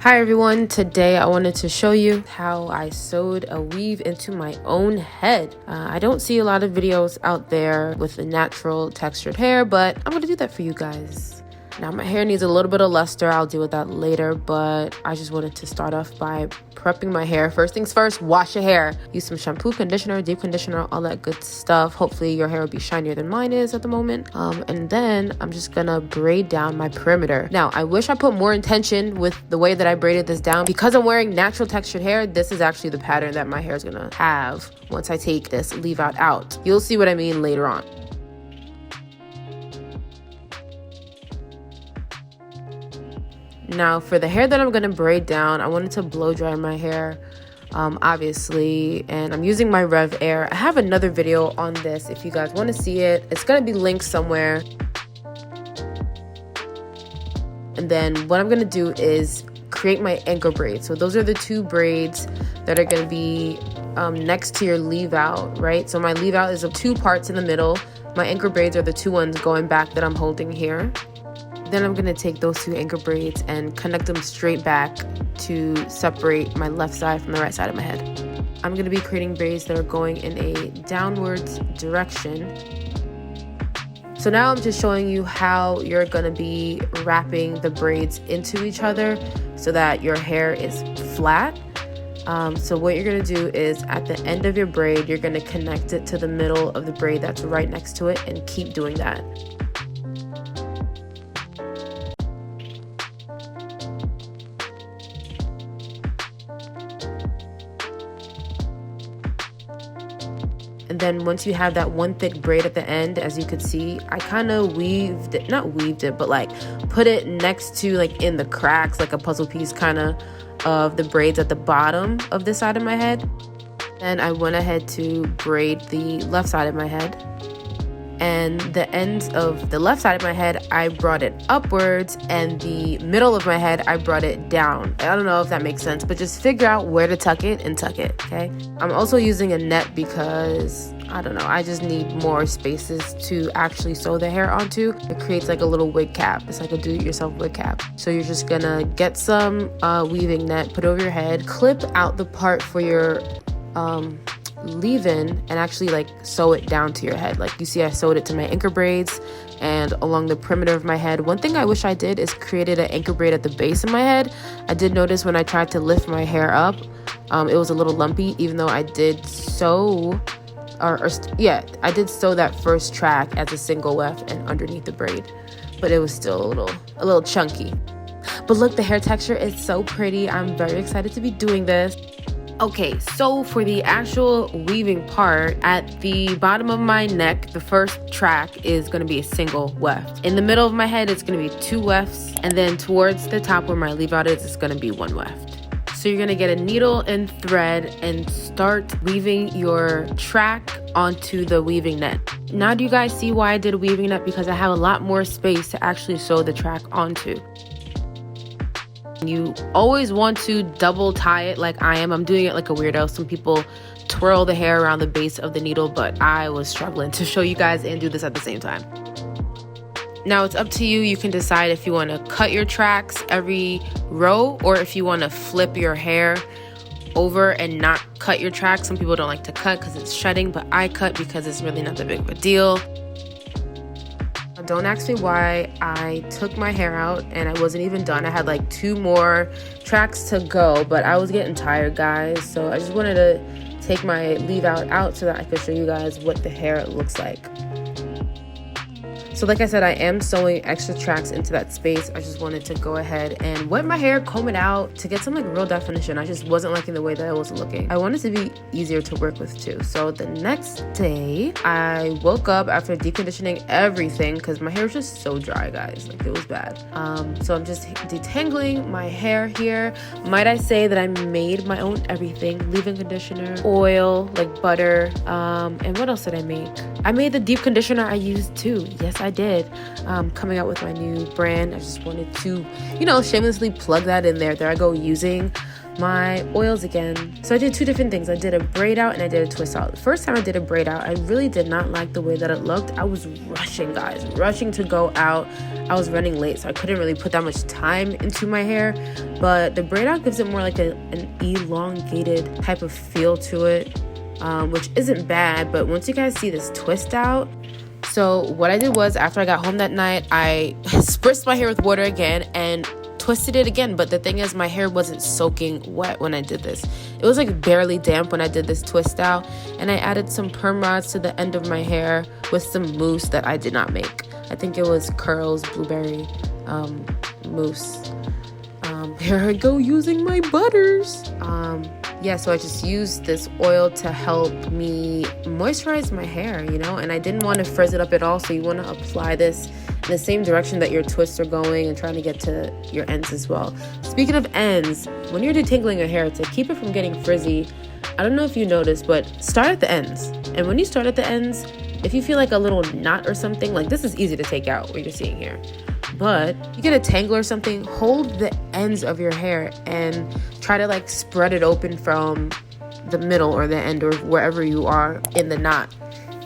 Hi everyone, today I wanted to show you how I sewed a weave into my own head. I don't see a lot of videos out there with the natural textured hair, but I'm gonna do that for you guys. Now my hair needs a little bit of luster, I'll deal with that later, but I just wanted to start off by prepping my hair. First things first, wash your hair. Use some shampoo, conditioner, deep conditioner, all that good stuff. Hopefully your hair will be shinier than mine is at the moment. And then I'm just gonna braid down my perimeter. Now, I wish I put more intention with the way that I braided this down. Because I'm wearing natural textured hair, this is actually the pattern that my hair is gonna have once I take this leave out. You'll see what I mean later on. Now for the hair that I'm gonna braid down, I wanted to blow dry my hair, obviously, and I'm using my Rev Air. I have another video on this if you guys want to see it. It's gonna be linked somewhere. And then what I'm gonna do is create my anchor braids. So those are the two braids that are gonna be next to your leave out, right? So my leave out is of two parts in the middle. My anchor braids are the two ones going back that I'm holding here. Then I'm gonna take those two anchor braids and connect them straight back to separate my left side from the right side of my head. I'm gonna be creating braids that are going in a downwards direction. So now I'm just showing you how you're gonna be wrapping the braids into each other so that your hair is flat. So what you're gonna do is at the end of your braid, you're gonna connect it to the middle of the braid that's right next to it and keep doing that. And then once you have that one thick braid at the end, as you could see, I kind of not weaved it, but like put it next to like in the cracks, like a puzzle piece kind of the braids at the bottom of this side of my head. Then I went ahead to braid the left side of my head. And the ends of the left side of my head, I brought it upwards, and the middle of my head, I brought it down. I don't know if that makes sense, but just figure out where to tuck it and tuck it, okay? I'm also using a net because, I don't know, I just need more spaces to actually sew the hair onto. It creates like a little wig cap. It's like a do-it-yourself wig cap. So you're just gonna get some weaving net, put over your head, clip out the part for your leave-in, and actually like sew it down to your head. Like you see, I sewed it to my anchor braids and along the perimeter of my head. One thing I wish I did is created an anchor braid at the base of my head. I did notice when I tried to lift my hair up, it was a little lumpy, even though I did sew I did sew that first track as a single weft and underneath the braid, but it was still a little chunky. But look, the hair texture is so pretty. I'm very excited to be doing this. Okay, so for the actual weaving part, at the bottom of my neck, the first track is going to be a single weft. In the middle of my head, it's going to be two wefts. And then towards the top where my leave out is, it's going to be one weft. So you're going to get a needle and thread and start weaving your track onto the weaving net. Now do you guys see why I did weaving net? Because I have a lot more space to actually sew the track onto. You always want to double tie it like I am. I'm doing it like a weirdo. Some people twirl the hair around the base of the needle, but I was struggling to show you guys and do this at the same time. Now it's up to you. You can decide if you want to cut your tracks every row or if you want to flip your hair over and not cut your tracks. Some people don't like to cut because it's shedding, but I cut because it's really not that big of a deal. Don't ask me why I took my hair out and I wasn't even done. I had like 2 more tracks to go, but I was getting tired, guys. So I just wanted to take my leave out so that I could show you guys what the hair looks like. So like I said, I am sewing extra tracks into that space. I just wanted to go ahead and wet my hair, comb it out to get some like real definition. I just wasn't liking the way that it was looking. I wanted to be easier to work with too. So the next day, I woke up after deconditioning everything because my hair was just so dry, guys. Like it was bad. So I'm just detangling my hair here. Might I say that I made my own everything. Leave-in conditioner, oil, like butter. And what else did I make? I made the deep conditioner I used too. Yes, I did. Coming out with my new brand. I just wanted to, you know, shamelessly plug that in there. There I go, using my oils again. So I did two different things. I did a braid out and I did a twist out. The first time I did a braid out, I really did not like the way that it looked. I was rushing, guys, rushing to go out. I was running late, so I couldn't really put that much time into my hair. But the braid out gives it more like an elongated type of feel to it, which isn't bad. But once you guys see this twist out, so what I did was, after I got home that night, I spritzed my hair with water again and twisted it again. But the thing is, my hair wasn't soaking wet when I did this. It was like barely damp when I did this twist out, and I added some perm rods to the end of my hair with some mousse that I did not make. I think it was Curls Blueberry mousse. Here I go using my butters. Yeah, so I just used this oil to help me moisturize my hair, you know, and I didn't want to frizz it up at all. So you want to apply this in the same direction that your twists are going and trying to get to your ends as well. Speaking of ends, when you're detangling your hair, to keep it from getting frizzy, I don't know if you noticed, but start at the ends. And when you start at the ends, if you feel like a little knot or something, like this is easy to take out, what you're seeing here. But you get a tangle or something, hold the ends of your hair and try to like spread it open from the middle or the end or wherever you are in the knot.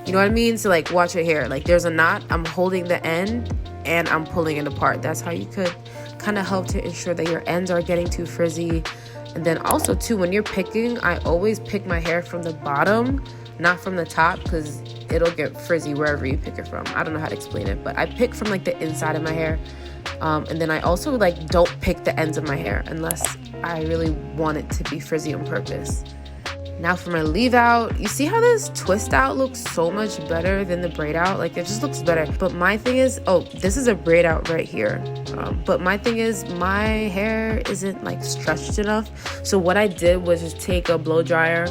You know what I mean? So like, watch your hair. Like, there's a knot, I'm holding the end and I'm pulling it apart. That's how you could kind of help to ensure that your ends are getting too frizzy. And then also too, when you're picking, I always pick my hair from the bottom, not from the top, because it'll get frizzy wherever you pick it from. I don't know how to explain it, but I pick from like the inside of my hair. And then I also like don't pick the ends of my hair unless I really want it to be frizzy on purpose. Now for my leave out, you see how this twist out looks so much better than the braid out? Like, it just looks better. But my thing is, oh, this is a braid out right here. But my thing is, my hair isn't like stretched enough. So what I did was just take a blow dryer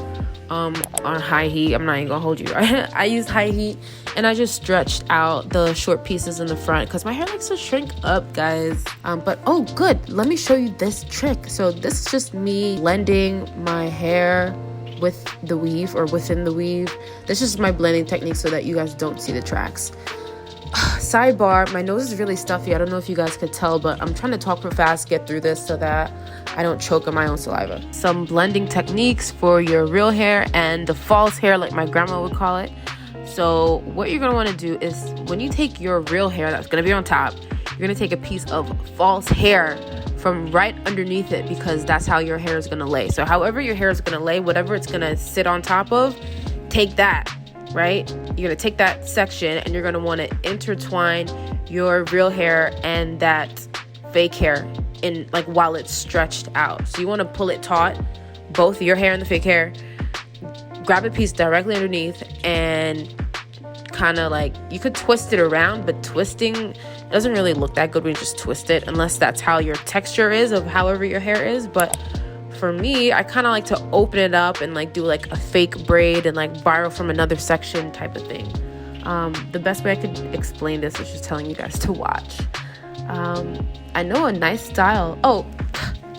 on high heat. I'm not even gonna hold you. I used high heat and I just stretched out the short pieces in the front because my hair likes to shrink up, guys. But oh, good. Let me show you this trick. So this is just me blending my hair with the weave or within the weave. This is my blending technique so that you guys don't see the tracks. Sidebar, my nose is really stuffy. I don't know if you guys could tell, but I'm trying to talk real fast, get through this so that I don't choke on my own saliva. Some blending techniques for your real hair and the false hair, like my grandma would call it. So what you're gonna want to do is, when you take your real hair that's gonna be on top, you're gonna take a piece of false hair from right underneath it, because that's how your hair is gonna lay. So however your hair is gonna lay, whatever it's gonna sit on top of, take that, right? You're gonna take that section and you're gonna want to intertwine your real hair and that fake hair in, like, while it's stretched out. So you want to pull it taut, both your hair and the fake hair, grab a piece directly underneath and kind of like, you could twist it around, but twisting doesn't really look that good when you just twist it, unless that's how your texture is of however your hair is. But for me, I kind of like to open it up and like do like a fake braid and like borrow from another section type of thing. The best way I could explain this is just telling you guys to watch. I know a nice style. Oh,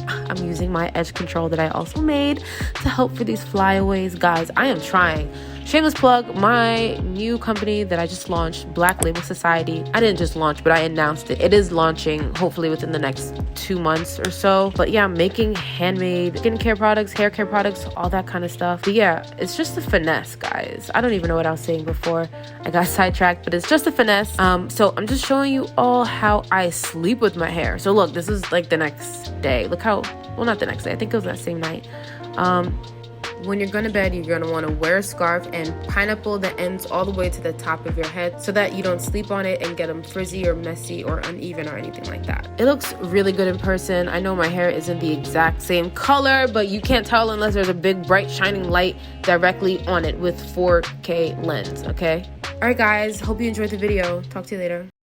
I'm using my edge control that I also made to help for these flyaways. Guys, I am trying. Shameless plug, my new company that I just launched, Black Label Society. I didn't just launch, but I announced it. It is launching hopefully within the next 2 months or so. But yeah, I'm making handmade skincare products, hair care products, all that kind of stuff. But yeah, it's just a finesse, guys. I don't even know what I was saying before I got sidetracked, but it's just a finesse. So I'm just showing you all how I sleep with my hair. So look, this is like the next day. Look how, well, not the next day. I think it was that same night. When you're going to bed, you're going to want to wear a scarf and pineapple the ends all the way to the top of your head so that you don't sleep on it and get them frizzy or messy or uneven or anything like that. It looks really good in person. I know my hair isn't the exact same color, but you can't tell unless there's a big bright shining light directly on it with 4K lens, okay? All right, guys, hope you enjoyed the video. Talk to you later.